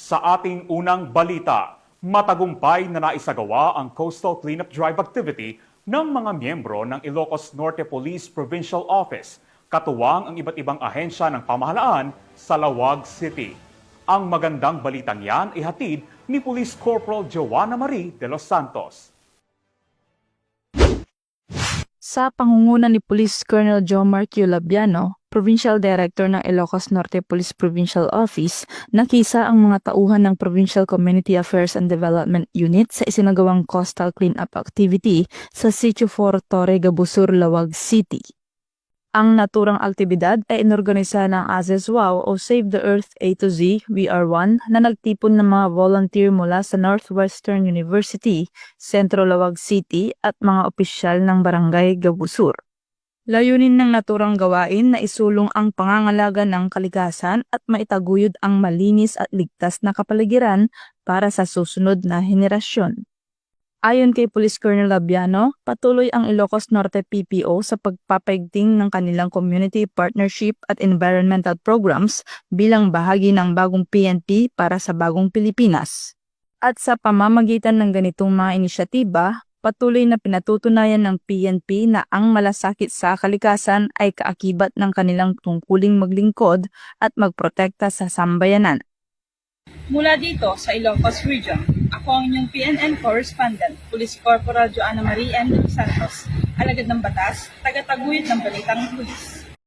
Sa ating unang balita, matagumpay na naisagawa ang coastal cleanup drive activity ng mga miyembro ng Ilocos Norte Police Provincial Office, katuwang ang iba't ibang ahensya ng pamahalaan sa Lawag City. Ang magandang balitang yan ay hatid ni Police Corporal Joanna Marie de los Santos. Sa pangunguna ni Police Colonel Jomar Q. Labiano, Provincial Director ng Ilocos Norte Police Provincial Office, nakisa ang mga tauhan ng Provincial Community Affairs and Development Unit sa isinagawang coastal cleanup activity sa Sitio 4 Torre Gabusur, Lawag City. Ang naturang aktibidad ay inorganisa ng ASESWAO o Save the Earth A to Z VR1 na nagtipon ng mga volunteer mula sa Northwestern University, Centro Lawag City at mga opisyal ng Barangay Gabusur. Layunin ng naturang gawain na isulong ang pangangalaga ng kalikasan at maitaguyod ang malinis at ligtas na kapaligiran para sa susunod na henerasyon. Ayon kay Police Colonel Labiano, patuloy ang Ilocos Norte PPO sa pagpapaigting ng kanilang community partnership at environmental programs bilang bahagi ng bagong PNP para sa bagong Pilipinas. At sa pamamagitan ng ganitong mga inisyatiba, patuloy na pinatutunayan ng PNP na ang malasakit sa kalikasan ay kaakibat ng kanilang tungkuling maglingkod at magprotekta sa sambayanan. Mula dito sa Ilocos Region, ako ang inyong PNN Correspondent, Police Corporal Joanna Marie M. de los Santos, alagad ng batas, tagataguyod ng balitang pulis.